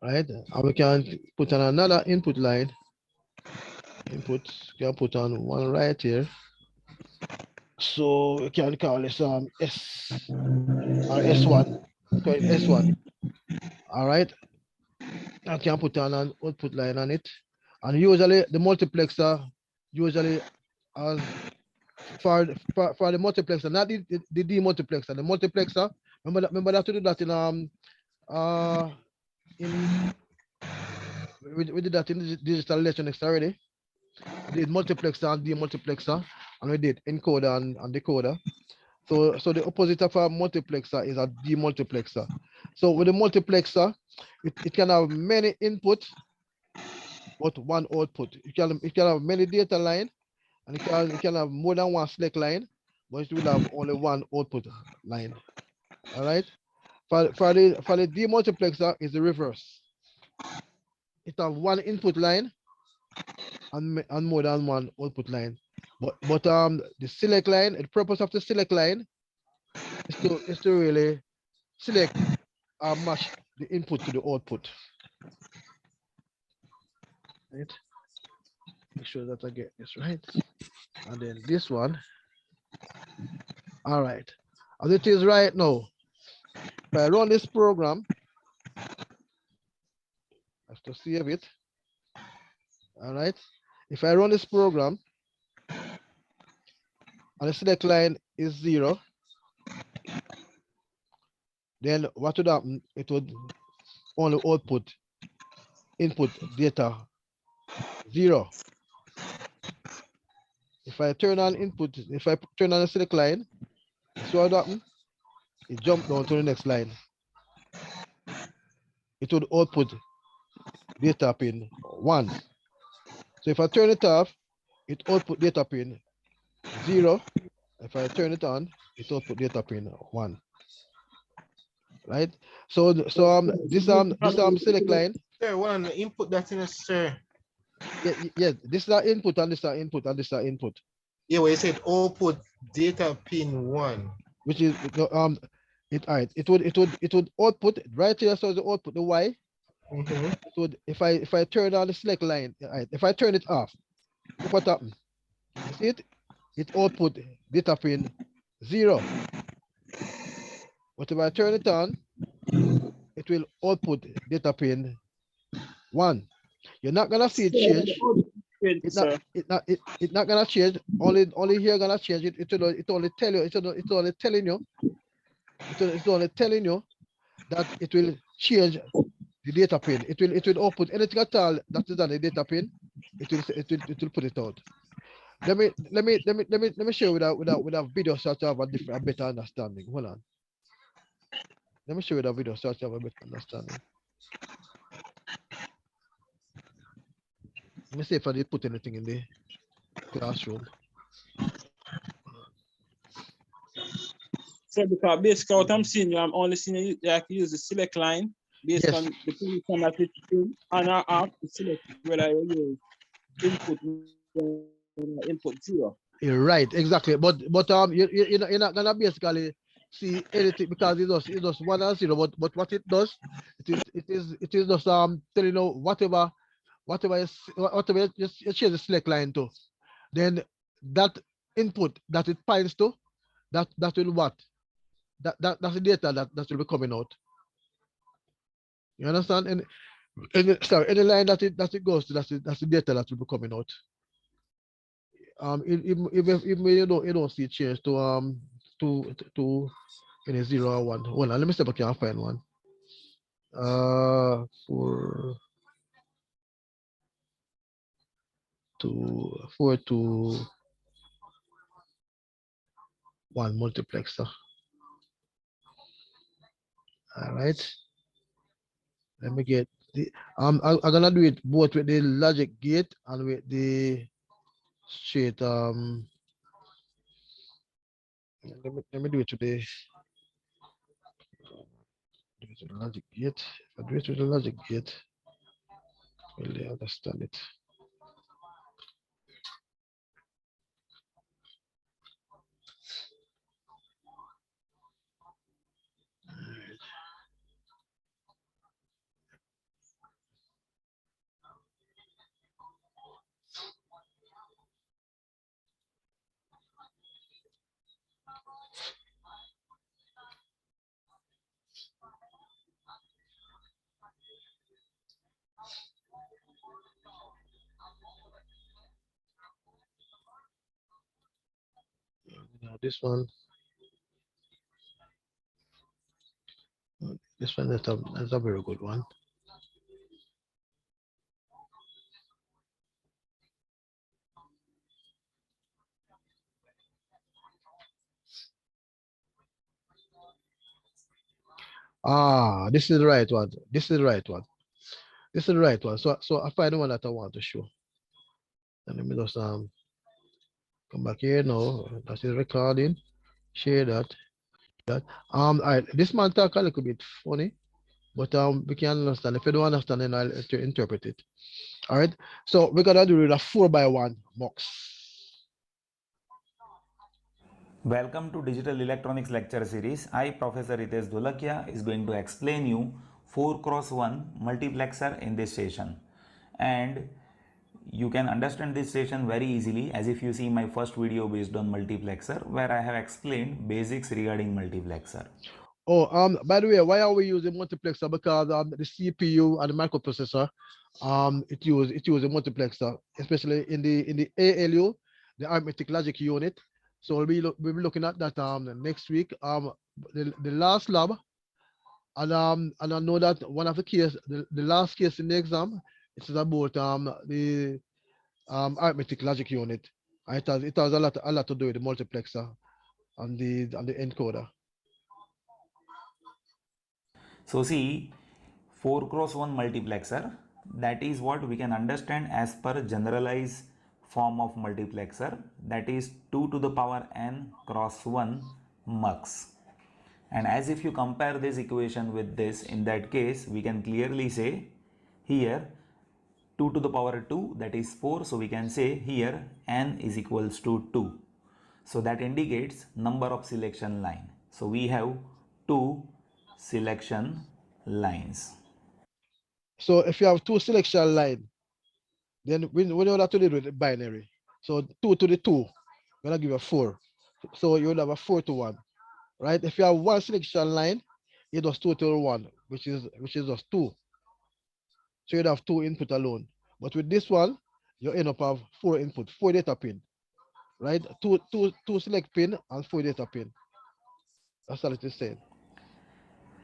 Right, and we can put on another input line. Input, can put on one right here. So we can call this S or S1. Call it S1. All right. I can put on an output line on it. And usually the multiplexer usually has for the multiplexer, not the demultiplexer, the multiplexer. Remember that we did that in in we did that in digital electronics already. We did multiplexer and demultiplexer, and we did encoder and decoder. So the opposite of a multiplexer is a demultiplexer. So with a multiplexer, it can have many input, but one output. It can have many data line, and it can have more than one select line, but it will have only one output line. All right. For the demultiplexer is the reverse. It have one input line and more than one output line. But the select line, the purpose of the select line is to really select or match the input to the output. Right. Make sure that I get this right. And then this one. All right. As it is right now, if I run this program, I have to save it. All right. If I run this program and the select line is 0, then what would happen? It would only output input data 0. If I turn on input, if I turn on the select line, so what happen? It jump down to the next line. It would output data pin 1. So if I turn it off, it output data pin 0. If I turn it on, it output data pin 1. Right? So this select line. Sir, one input that in a sir. Yeah, this is our input and this is our input and this is our input. Yeah, well you said output data pin 1. Which is it would output right here, so the output the Y. It would if I turn on the select line, right, if I turn it off, look what happened. You see it? It output data pin 0. But if I turn it on, it will output data pin 1. You're not gonna see it change. It's not gonna change. Only here gonna change it. It only tell you. It's only telling you. It's only telling you that it will change the data pin. It will output anything at all that is on the data pin. It will put it out. Let me show you with a video so to have a better understanding. Hold on. Let me show you the video so to have a better understanding. Let me see if I did put anything in the classroom. So because basically what I'm seeing, I'm only seeing you like use the select line based on the position that it's in, and I have to select whether you use input 0. You're right, exactly. But you're not gonna basically see anything because it's just 1 and 0. But what it does, it is just telling you whatever you change the select line to, then that input that it points to, that will what? That's the data that will be coming out. You understand? And sorry, any line that it goes to, that's the data that will be coming out. Even you don't see change to any 0 or 1. Hold on, let me see if I can find one. For 4 to 1 multiplexer. All right. Let me get the I'm gonna do it both with the logic gate and with the straight let me do it today. Do it with the logic gate. If I do it with the logic gate, will they understand it? This one. This one is a very good one. Ah, this is the right one. This is the right one. This is the right one. So I find the one that I want to show. And let me just come back here now. That is recording. Share that. All right. This man talk a little bit funny, but we can understand. If you don't understand, then I'll interpret it. All right. So we're gonna do the 4x1 box. Welcome to Digital Electronics lecture series. I, Professor Ritesh Dholakia, is going to explain you 4x1 multiplexer in this session. And you can understand this session very easily as if you see my first video based on multiplexer where I have explained basics regarding multiplexer. Oh, by the way, why are we using multiplexer? Because the CPU and the microprocessor, it use a multiplexer, especially in the ALU, the arithmetic logic unit. So we'll be looking at that next week. The last lab, and I know that one of the case, the last case in the exam, it is about the arithmetic logic unit. It has a lot to do with the multiplexer and the encoder. So see, 4x1 multiplexer, that is what we can understand as per generalized form of multiplexer, that is 2 to the power n cross 1 mux. And as if you compare this equation with this, in that case we can clearly say here 2 to the power 2, that is 4, so we can say here n is equals to 2. So that indicates number of selection line. So we have 2 selection lines. So if you have two selection line, then we know that to do with the binary. So 2 to the 2, gonna give you 4. So you will have a 4 to 1, right? If you have one selection line, it does 2 to the 1, which is just 2. So you'd have 2 input alone. But with this one, you end up have 4 input, 4 data pin, right? Two select pin and 4 data pin. That's all it is saying.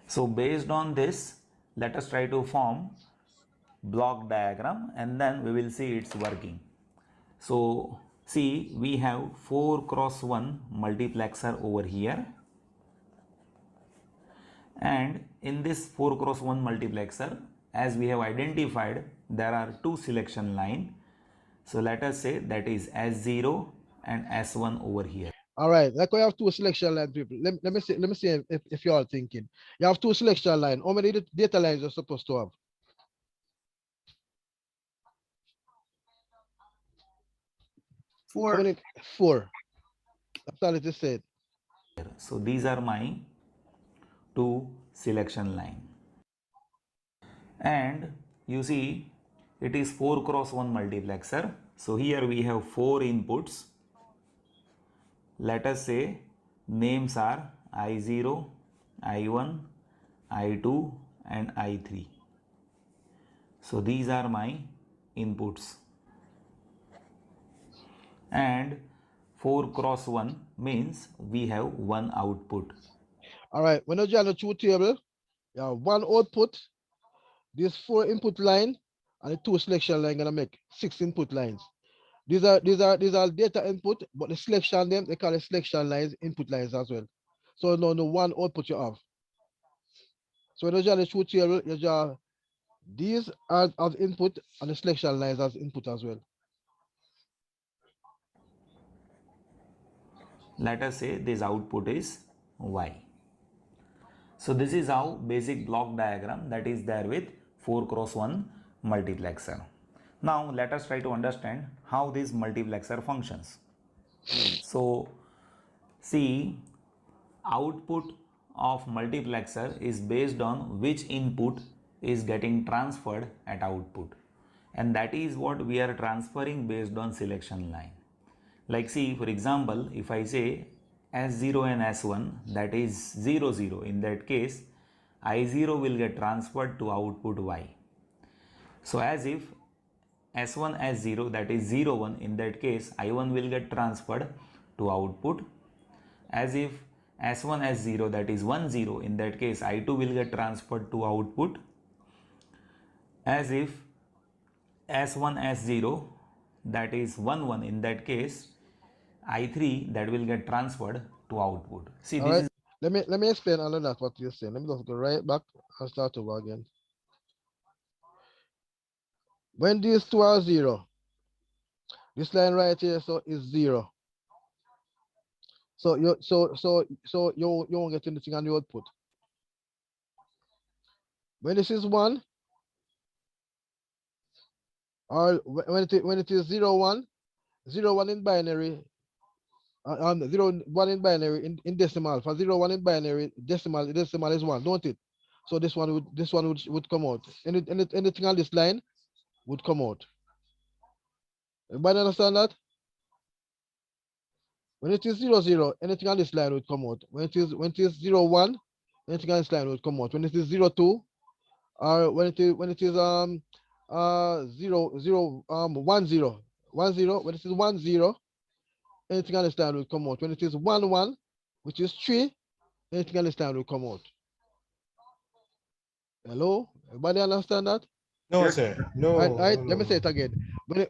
So based on this, let us try to form block diagram and then we will see it's working. So see, we have 4x1 multiplexer over here, and in this 4x1 multiplexer, as we have identified, there are two selection line. So let us say that is S0 and S1 over here. All right, like we have two selection line people. Let me see if you are thinking. You have two selection line. How many data lines you're supposed to have? 4. How many? 4. That's all it is said. So these are my two selection line. And you see, it is 4x1 multiplexer. So here we have 4 inputs. Let us say names are I0, I1, I2 and I3. So these are my inputs. And 4x1 means we have one output. All right, when you join the two table, you have one output, this 4 input line, and the 2 selection line gonna make 6 input lines. These are data input, but the selection them they call it selection lines, input lines as well. So no one output you have. So when you join the two table, you draw these as input and the selection lines as input as well. Let us say this output is Y. So this is how basic block diagram that is there with 4x1 multiplexer. Now let us try to understand how this multiplexer functions. So see, output of multiplexer is based on which input is getting transferred at output, and that is what we are transferring based on selection line. Like see, for example, if I say S0 and S1, that is 0 0, in that case I0 will get transferred to output Y. So as if S1 S0, that is 0 1, in that case I1 will get transferred to output as if S1 S0 that is 1 0, in that case I2 will get transferred to output, as if S1 S0 that is 1 1, in that case I3 that will get transferred to output. See, All this right. is Let me explain all of that what you're saying. Let me just go right back and start over again. When these two are 0, this line right here so is 0. So you won't get anything on the output. When this is 1, or when it is 0 1, 0 1 in binary, 0 1 in binary in decimal. For 0 1 in binary, decimal is 1, don't it? So this one would come out. Anything on this line would come out. Everybody understand that? When it is 0 0, anything on this line would come out. When it is 0 1, anything on this line would come out. When it is 0 2, or when it is 0 0 1 0 1 0, when it is 1 0, anything on this line will come out. When it is 1 1, which is 3, anything on this line will come out. Hello? Everybody understand that? No, sir. No. All right, no, let me no. say it again.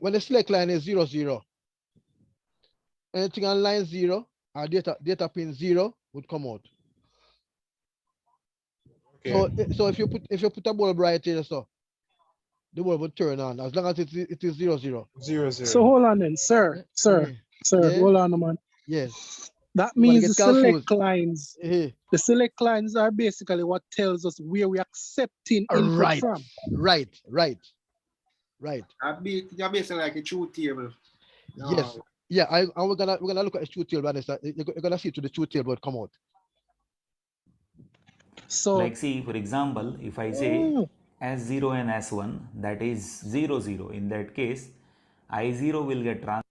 When the select line is 0 0, anything on line 0 or data pin 0 would come out. Okay. So if you put a bulb right here, so the bulb would turn on as long as it is 0 0. 0 0. So hold on then, sir, Yeah. hold on a man. Yes. That You wanna means get the select confused. lines, Eh, the select lines are basically what tells us where we're accepting input Right. from. Right. You're basically like a truth table. Yes. Yeah. And we're gonna look at the truth table. You're gonna see to the truth table come out. So like, see, for example, if I say S0 and S1 that is 0 0, in that case I0 will get transferred.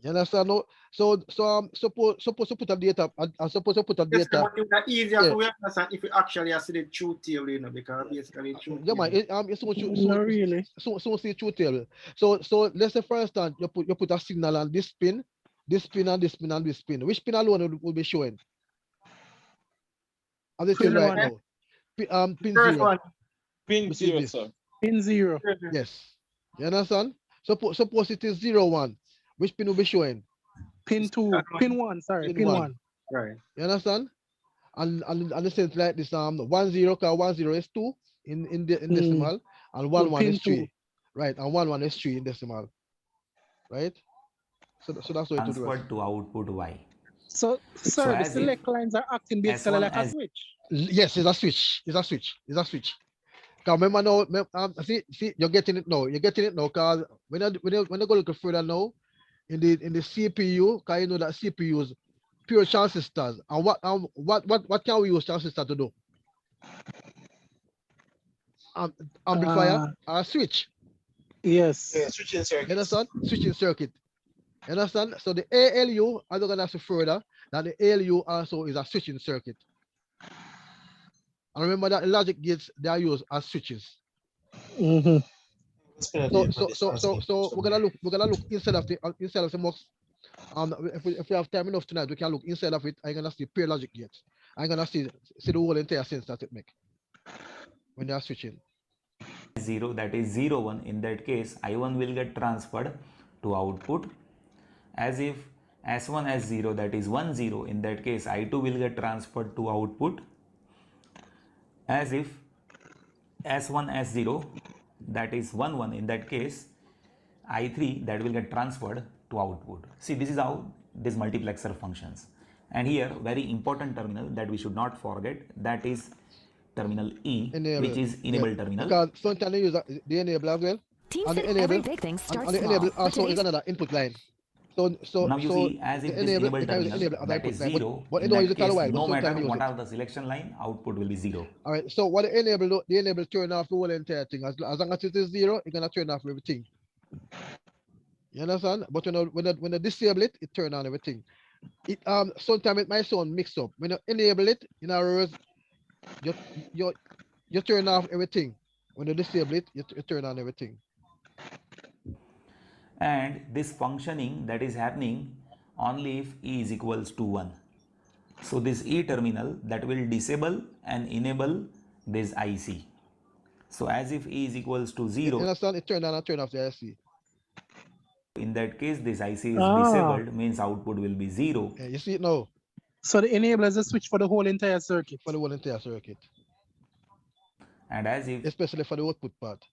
You understand? No. So suppose to put a data. Suppose to put a Yes, data. but it's easier Yeah. for we understand if we actually see the truth table, you know, because basically truth Yeah, man. table. not really. So see truth table. So let's say for instance you put a signal on this pin, this pin, and this pin, and this pin. Which pin alone will be showing? As it is Pin right one. now. Pin First 0. one, Pin Which is 0, this. sir. Pin 0. Yes. You understand? Suppose it is 0 1. Which pin will be showing? Pin 2. Pin 1, sorry, pin 1. right? You understand? And the sense like this 1 0, because 1 0 is 2 in decimal, and 1 1 pin is 3. 2. Right, and 1 1 is 3 in decimal. Right? So that's what it would work. transferred to output Y. So, sir, the as if select lines are acting basically S1 like a as switch. Yes, it's a switch. It's a switch. It's a switch. Cause remember now, see, you're getting it now. You're getting it now. Cause when you go look further now in the CPU, cause you know that CPUs pure transistors. And what can we use transistor to do? Amplifier or switch. Yes. Yeah, switching You circuits. understand? Switching circuit. You understand? So the ALU, I'm not gonna say further that the ALU also is a switching circuit. And remember that logic gates they are used as switches. Mm-hmm. So we're gonna look instead of the MUX. If we have time enough tonight, we can look inside of it. I'm gonna see pure logic gates. I'm gonna see the whole entire sense that it make when they are switching. 0 that is 0 1, in that case I1 will get transferred to output, as if S1 S0 that is 1 0, in that case I2 will get transferred to output, as if S1 S0 that is 1 1, in that case I3 that will get transferred to output. See, this is how this multiplexer functions. And here very important terminal that we should not forget, that is terminal E, which is enable terminal. Because sometimes they use the enable as well. Team And the said enable, every big thing starts and the small. enable but also is today's another input line. So now you see, as if the this enable they can use the terminal enable as an that input is line, 0, but in they don't that use it all case the while, but no matter sometimes they use what it. are the selection line, output will be 0. All right. So what the enable turn off the whole entire thing. As long as it is 0, it's gonna turn off everything. You understand? But when you disable it, it turn on everything. It sometimes it might sound mixed up. When you enable it, in other words, you turn off everything. When you disable it, you turn on everything. And this functioning that is happening only if E is equals to 1. So this E terminal that will disable and enable this IC. So as if E is equals to You 0, understand? It turn on and turn off the IC. in that case this IC is Ah. disabled, means output will be 0. Yeah, you see it now So the enabler is a switch for the whole entire circuit. for the whole entire circuit, And as if especially for the output part.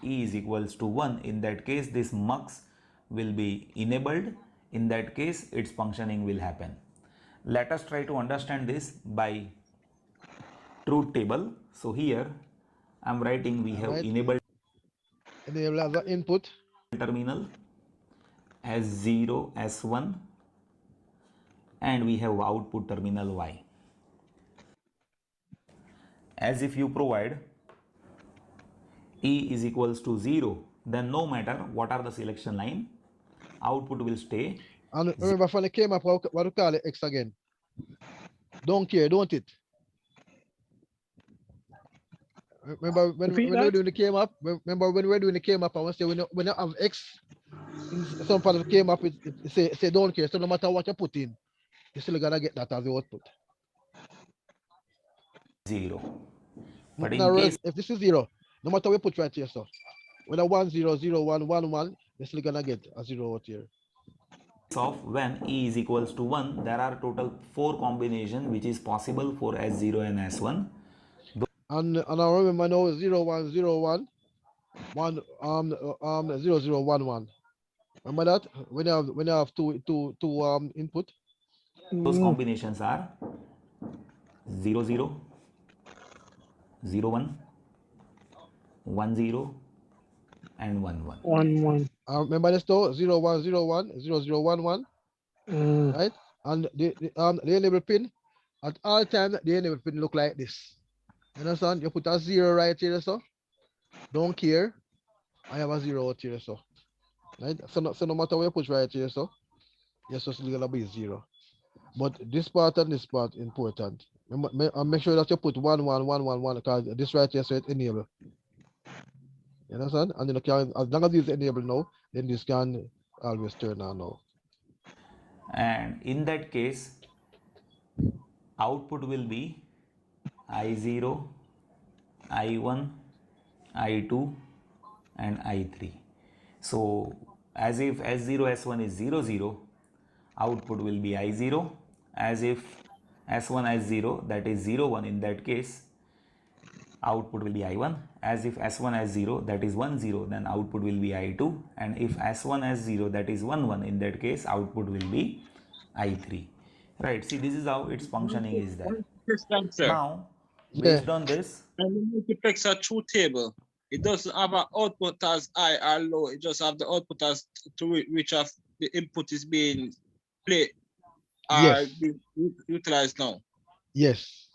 E is equals to 1, in that case this mux will be enabled. In that case its functioning will happen. Let us try to understand this by truth table. So here I am writing we have Alright. enabled Enable as an input. terminal S0, S1, and we have output terminal Y. As if you provide E is equals to 0, then no matter what are the selection line, output will stay. And remember when it came up, what we call it X again. Don't care, don't it? Remember when Repeat we were that? doing the came up? Remember when we were doing the came up, I want to say when you have X, in some part of the came up, it say don't care. So no matter what you put in, you're still gonna get that as the output. 0. But Now, in case if this is 0, no matter what you put right here, so whether 1 0 0 1 1 1, you're still gonna get a 0 out here. of when E is equals to 1, there are total 4 combinations which is possible for S0 and S1. And I remember now 0 1 0 1 1 0 0 1 1. Remember that when you have two input. Those combinations are 0 0, 0 1, 1 0, and 1 1. 1 1. Remember this though 0 1 0 1 0 0 1 1, right? And the enable pin at all times the enable pin look like this. You understand? You put a 0 right here, so don't care. I have a 0 out here, so right. So no matter what you put right here, so yes, so still gonna be 0. But this part and this part important. Make sure that you put 1 1 1 1 1 because this right here so it enable. You understand? And then can, as long as this enable now, then this can always turn on now. And in that case, output will be I0, I1, I2, and I3. So as if S0, S1 is 0 0, output will be I0. As if S1, S0, that is 0 1, in that case output will be I1. As if S1, S0, that is 1 0, then output will be I2. And if S1, S0, that is 1 1, in that case output will be I3. Right, see, this is how its functioning is there. Question, sir. Now based on this, And the multiplexer truth table, it doesn't have an output as high or low. It just have the output as to which of the input is being played or Yes. being utilized now. Yes.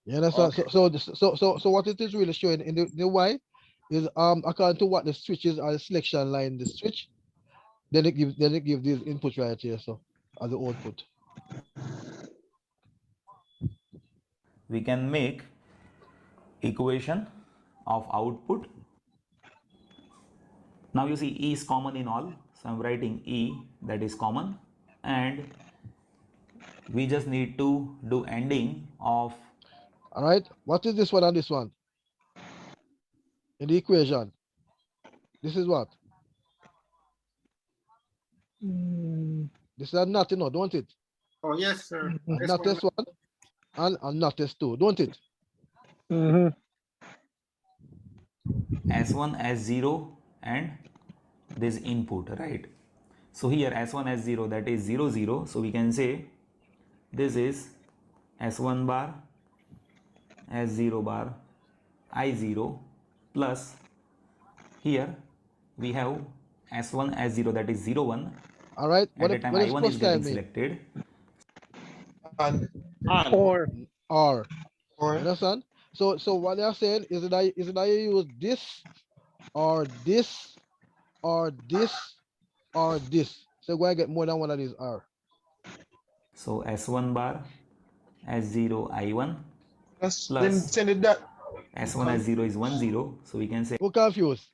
You understand? Okay. So what it is really showing in the Y is according to what the switches are the selection line the switch, then it gives these inputs right here, so as the output. we can make equation of output. Now you see E is common in all, so I'm writing E, that is common, and we just need to do ending of. All right. What is this one and this one in the equation? This is what? This is not, you know, don't it? Oh, yes, sir. This Not one. this one and not this two, don't it? S1, S0 and this input, right? So here S1, S0, that is 0 0, so we can say this is S1 bar, S0 bar, I0 plus here we have S1, S0, that is 0 1. All right. At the time what does I1 plus is getting sign mean? selected. And Or Or. or You understand? So what they are saying is that you use this or this or this or this. So go and get more than one of these R. So S1 bar, S0, I1 just plus then send it that. S1, S0 is 1 0, so we can say Who confused?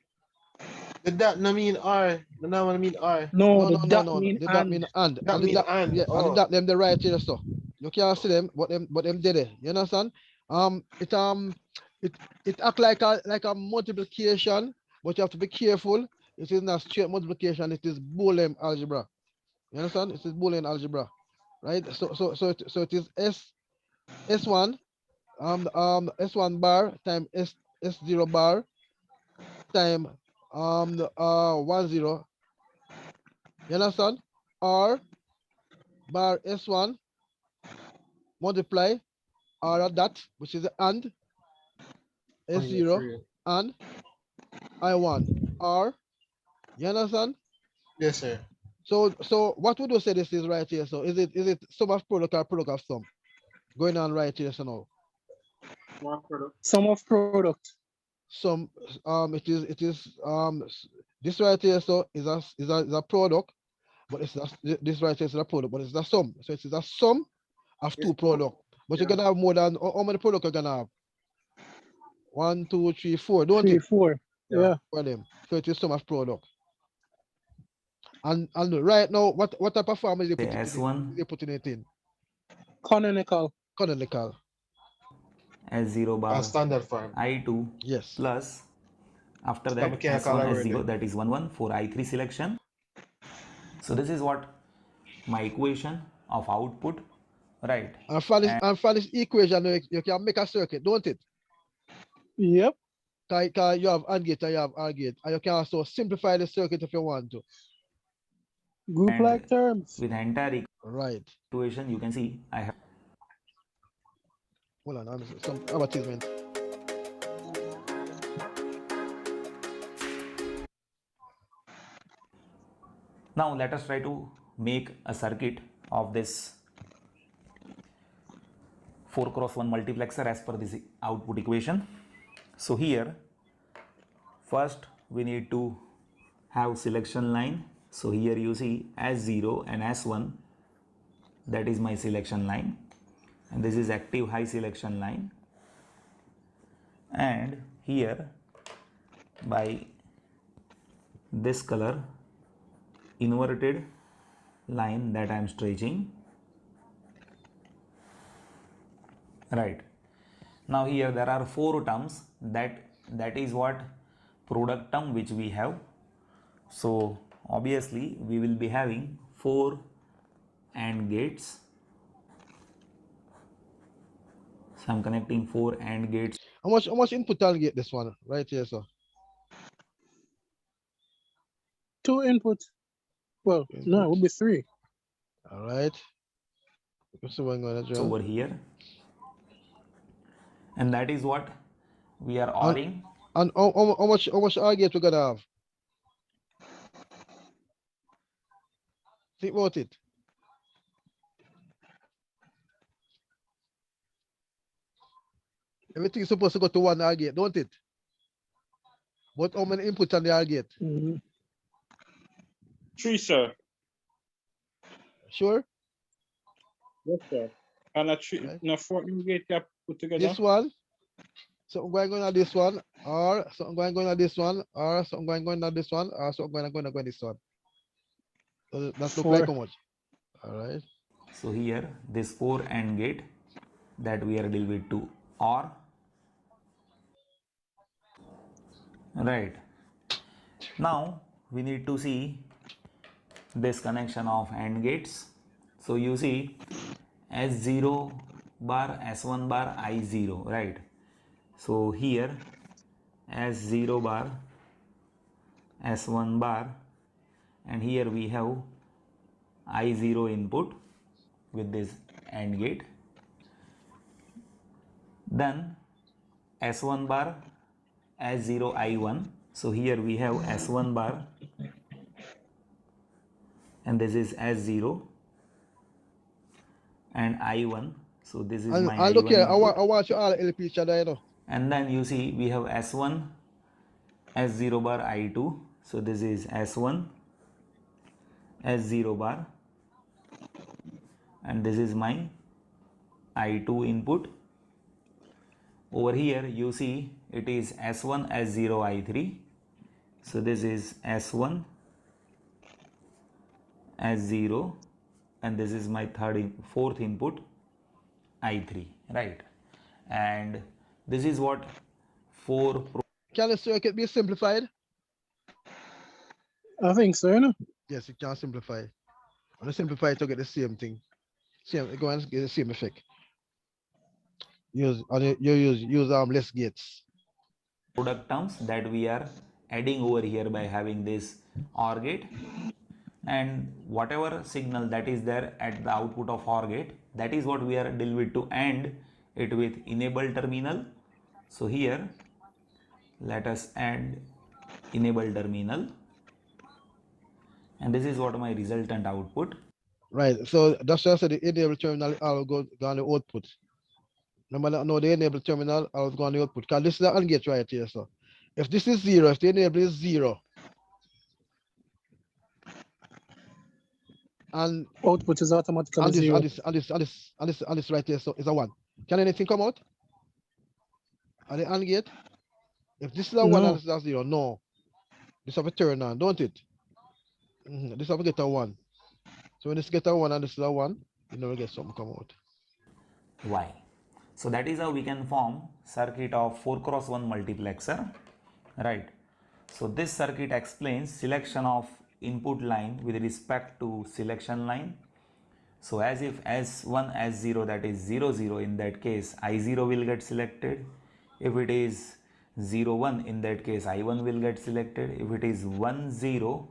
Did that not mean R? Did that mean R? No, No, the no, no, dot no. mean Did that and. mean and? That And did mean that, and. yeah, and did Oh. that them the right here, so you can't see them, but them did it. You understand? It it act like a multiplication, but you have to be careful. It is not straight multiplication. It is Boolean algebra. You understand? It is Boolean algebra, right? So it is S1 S1 bar time S0 bar time 10. You understand? R bar S1 multiply R dot, which is and Oh, yeah, S0 free. and I1 R. You understand? Yes, sir. So what would you say this is right here? So is it sum of product or product of sum going on right here? So now Smart product. Sum of product. some this right here, so is a product, but it's not, this right here is a product, but it's a sum. So it is a sum of Yes, two products. But you're yeah. gonna have more than how many products you're gonna have? 1, 2, 3, 4, don't 3, it? 4. Yeah. Yeah. For them. So it is sum of product. And right now, what type of form is you Say putting it in? S1, Is you putting it in? Canonical. Canonical. S0 A bar standard form. I2 Yes. plus after The that mechanical S1 already. S0, that is 1 1 for I3 selection. So this is what my equation of output, right? And from this equation, you can make a circuit, don't it? Yep. Because you have AND gate and you have OR gate, and you can also simplify the circuit if you want to. Group And like terms. with entire Right. equation, you can see I have Hold on, some advertisement. now let us try to make a circuit of this 4x1 multiplexer as per this output equation. So here first we need to have selection line. So here you see S0 and S1, that is my selection line, and this is active high selection line, and here by this color inverted line that I am stretching, right. Now here there are 4 terms, that is what product term which we have. So obviously we will be having 4 AND gates. So I'm connecting 4 AND gates. How much input I'll get this one right here, so 2 inputs. Well, no, it would be 3. all right. So what I'm gonna do. Over here, and that is what we are ORing. And how much OR gate we gonna have? Think about it. Everything is supposed to go to one OR gate, don't it? But how many inputs on the OR gate? Mm-hmm. 3, sir. Sure. Yes, sir. And a 3, Right. no 4 gate cap put together. This one. So I'm going on this one, or so I'm going on this one, or so I'm going on this one, or so I'm going on this one. So that look like 4. how much? All right. So here this 4 AND gate that we are dealing with to OR, right. Now we need to see this connection of AND gates. So you see S0 bar, S1 bar, I0, right. So here S0 bar, S1 bar, and here we have I0 input with this AND gate. Then S1 bar, S0, I1. So here we have S1 bar, and this is S0 and I1. So this is my And look I1 here, input. I want you all help each other, you know. And then you see we have S1, S0 bar, I2. So this is S1, S0 bar, and this is my I2 input. Over here you see it is S1, S0, I3, So this is S1, S0, and this is my fourth input I3, right? And this is what 4 Can the circuit be simplified? I think so, you know. Yes, it can simplify. And the simplify to get the same thing. Same, go and get the same effect. Use less gates. product terms that we are adding over here by having this OR gate, and whatever signal that is there at the output of OR gate, that is what we are deal with to AND it with enable terminal. So here let us add enable terminal, and this is what my resultant output. Right. So that's why I said the enable terminal I'll go on the output. Remember, no, the enable terminal I'll go on the output. Because this is the AND gate right here. So if this is 0, if the enable is 0, and Output is automatically zero. this right here, so it's a 1. Can anything come out? At the AND gate? If this is a 1 No. and this is a 0, no. This have a turn on, don't it? This have to get a 1. So when this get a 1 and this is a 1, you never get something come out. Why? So that is how we can form circuit of 4x1 multiplexer, right? So this circuit explains selection of input line with respect to selection line. So as if S1, S0, that is 0, 0, in that case I0 will get selected. If it is 0, 1, in that case I1 will get selected. If it is 1, 0,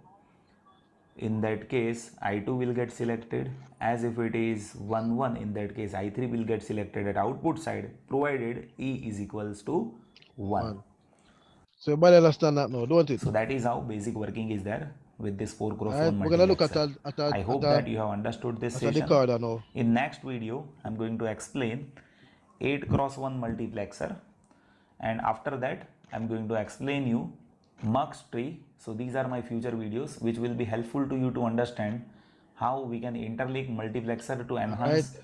in that case I2 will get selected. As if it is 1, 1, in that case I3 will get selected at output side, provided E is equals to 1. So everybody understand that now, don't it? So that is how basic working is there with this 4x1 Alright, we're gonna look at multiplexer. I hope that you have understood this the session. decoder now. In next video, I'm going to explain 8x1 multiplexer, and after that I'm going to explain you mux tree. So these are my future videos which will be helpful to you to understand how we can interlink multiplexer to enhance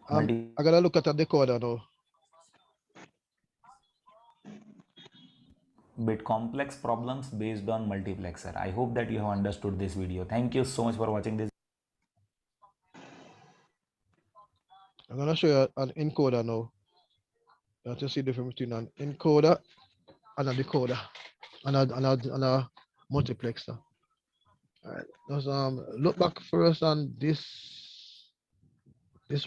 I gotta look at the decoder now. bit complex problems based on multiplexer. I hope that you have understood this video. Thank you so much for watching this. I'm gonna show you an encoder now. You have to see the difference between an encoder and a decoder and a multiplexer. Alright, let's look back first on this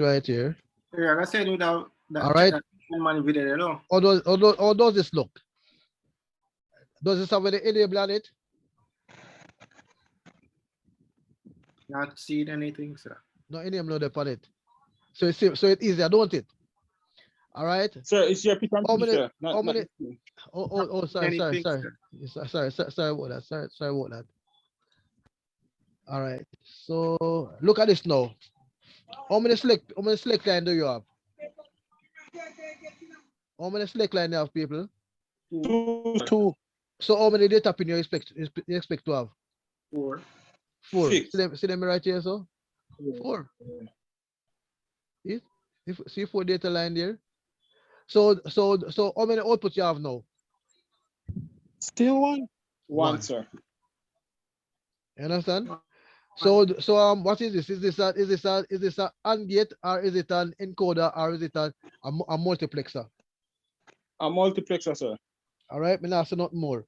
right here. Yeah, I said without that. All right. Man video, you know. How does this look? Does this have any enable on it? Not seen anything, sir. No enable on it. So it's easier, don't it? All right. Sir, it's your pick and How choose, many- sir. how many- Not me. Sorry Anything, about sir. that. Sorry about that. All right. So look at this now. How many select line do you have? How many select line you have, people? Two. So how many data pin you expect to have? 4. 4. Six. See them right here, so 4. See 4 data line there. So how many outputs you have now? Still one. One, sir. You understand? So what is this? Is this a AND gate, or is it an encoder, or is it a multiplexer? A multiplexer, sir. All right, me not say nothing more.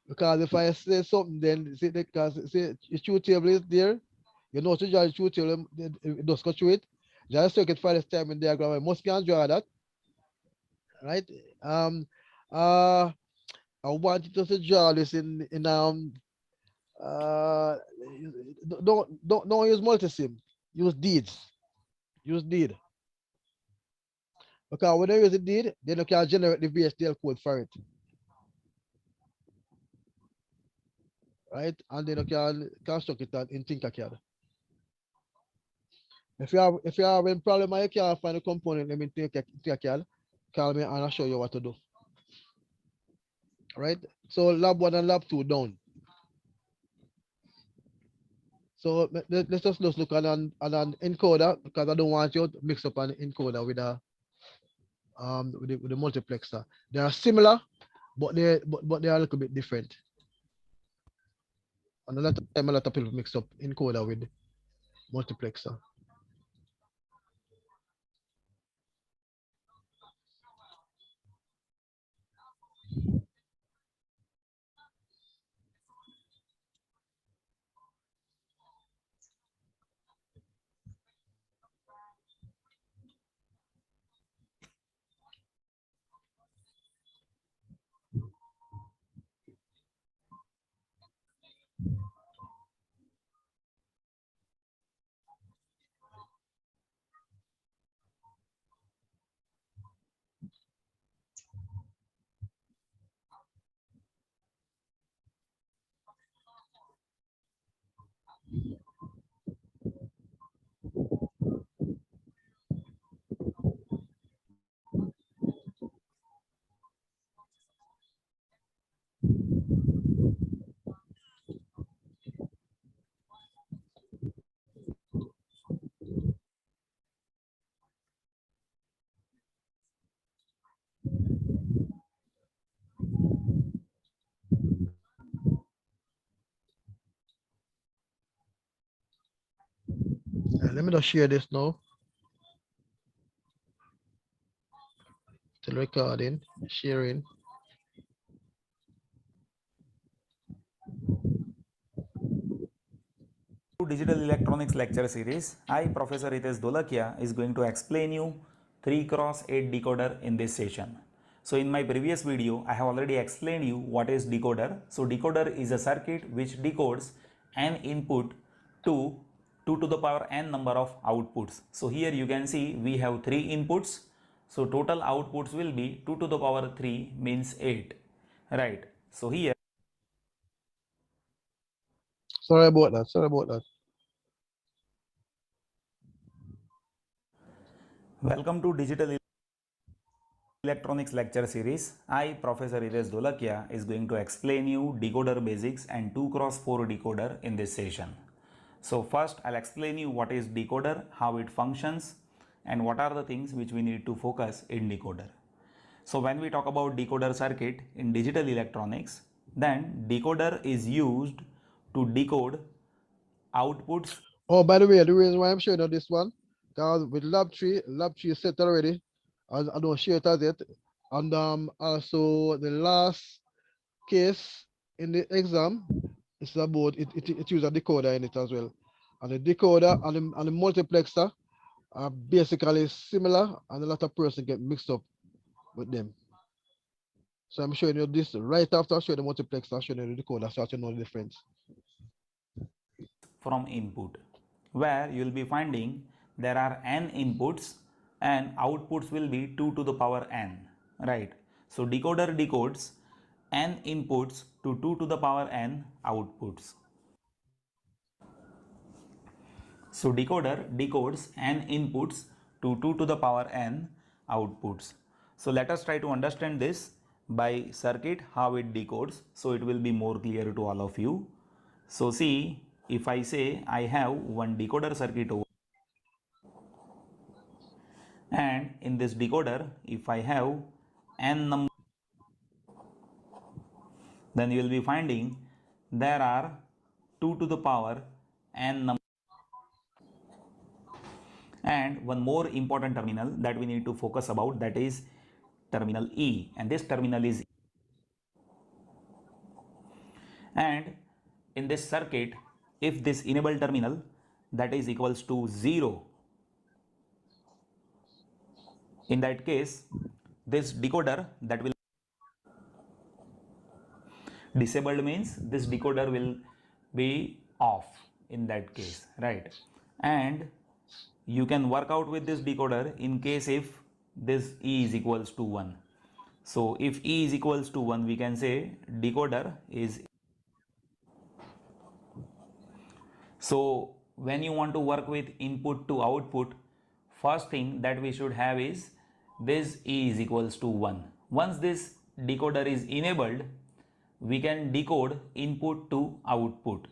Because if I say something, then see, because see, the truth table is there. You know, to draw the truth table, it does go through it. Just circuit for this time in diagram. I must can draw that. Right? I want you to draw this in don't use multisim. Use deeds. Use deed. Because when you use a deed, then you can generate the VHDL code for it. Right? And then you can construct it in Tinkercad. If you have a problem and you can't find a component in Tinkercad, call me and I'll show you what to do. Right? So lab 1 and lab 2 down. So let's just look at an encoder, because I don't want you to mix up an encoder with the multiplexer. They are similar, but they are a little bit different. And a lot of time, a lot of people mix up encoder with multiplexer. Let me just share this now. Still recording, sharing. Digital Electronics lecture series. I, Professor Hitesh Dolakia, is going to explain you 3x8 decoder in this session. So in my previous video, I have already explained you what is decoder. So decoder is a circuit which decodes an input to 2 to the power n number of outputs. So here you can see we have 3 inputs. So total outputs will be 2 to the power 3 means 8. Right. So here. Sorry about that. Sorry about that. Welcome to Digital Electronics lecture series. I, Professor Hitesh Dolakia, is going to explain you decoder basics and 2x4 decoder in this session. So first I'll explain you what is decoder, how it functions, and what are the things which we need to focus in decoder. So when we talk about decoder circuit in digital electronics, then decoder is used to decode outputs. Oh, by the way, the reason why I'm showing you this one, because with lab 3 is set already. I don't share it as yet. And also the last case in the exam is about it uses a decoder in it as well. And the decoder and the multiplexer are basically similar, and a lot of person get mixed up with them. So I'm showing you this right after I show the multiplexer, I'm showing you the decoder so you know the difference. From input, where you will be finding there are n inputs and outputs will be 2 to the power n, right? So decoder decodes n inputs to 2 to the power n outputs. So decoder decodes n inputs to 2 to the power n outputs. So let us try to understand this by circuit, how it decodes, so it will be more clear to all of you. So see, if I say I have one decoder circuit over, and in this decoder if I have n number, then you will be finding there are 2 to the power n number. And one more important terminal that we need to focus about, that is terminal E, and this terminal is, and in this circuit if this enable terminal that is equals to 0, in that case this decoder that will disabled means this decoder will be off in that case, right? And you can work out with this decoder in case if this E is equals to 1. So if E is equals to 1, we can say decoder is. So when you want to work with input to output, first thing that we should have is this E is equals to 1. Once this decoder is enabled, we can decode input to output.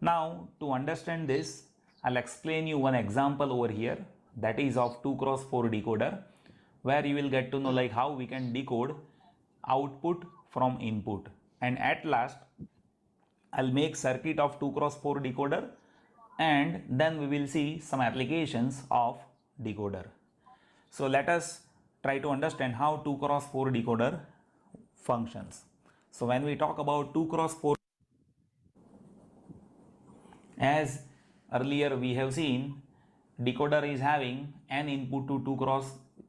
Now to understand this, I'll explain you one example over here, that is of 2x4 decoder, where you will get to know like how we can decode output from input, and at last I'll make circuit of 2x4 decoder, and then we will see some applications of decoder. So let us try to understand how 2x4 decoder functions. So when we talk about 2x4, as earlier we have seen, decoder is having n input to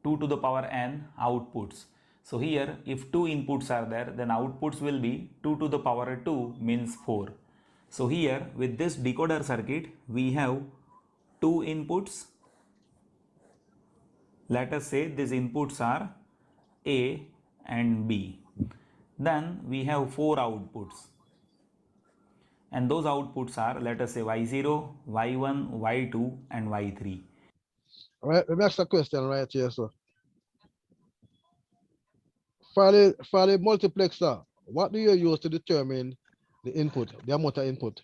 2 to the power n outputs. So here if 2 inputs are there, then outputs will be 2 to the power 2 means 4. So here with this decoder circuit we have 2 inputs. Let us say these inputs are A and B. Then we have 4 outputs, and those outputs are, let us say, y0, y1, y2 and y3. All right, let me ask a question right here. So for the multiplexer, what do you use to determine the input, the amount of input?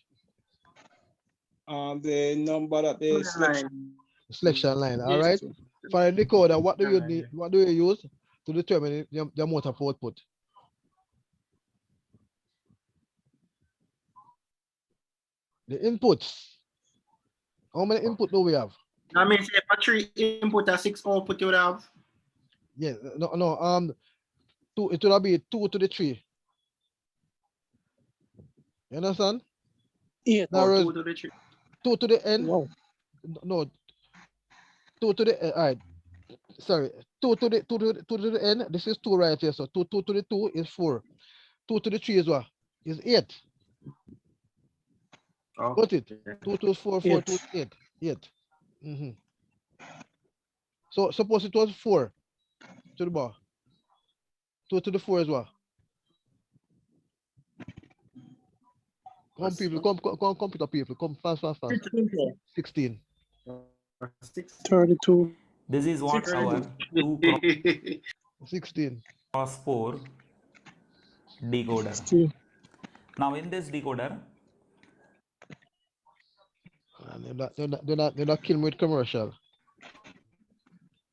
The number that the selection. Selection line. All Yes, right. sir. For the decoder, what do you need? What do you use to determine the amount of output? The inputs. How many input do we have? That means if a 3 input and 6 output you would have. Yeah, no. Two. It will be 2 to the 3. You understand? 8. Now, 2 to the 3. 2 to the n. Wow. No. 2 to the all right. Sorry. 2 to the n. This is 2 right here. So 2 to the 2 is 4. 2 to the 3 is what? Is 8. Oh, Got it? 2 to 4, 4 to 8. 8. So suppose it was 4 to the bar. 2 to the 4 is what? Come people, come computer people, come fast. 16. 32. This is what 16. our 2 16. cross 4 decoder. 16. Now in this decoder, They're not kill me with commercial.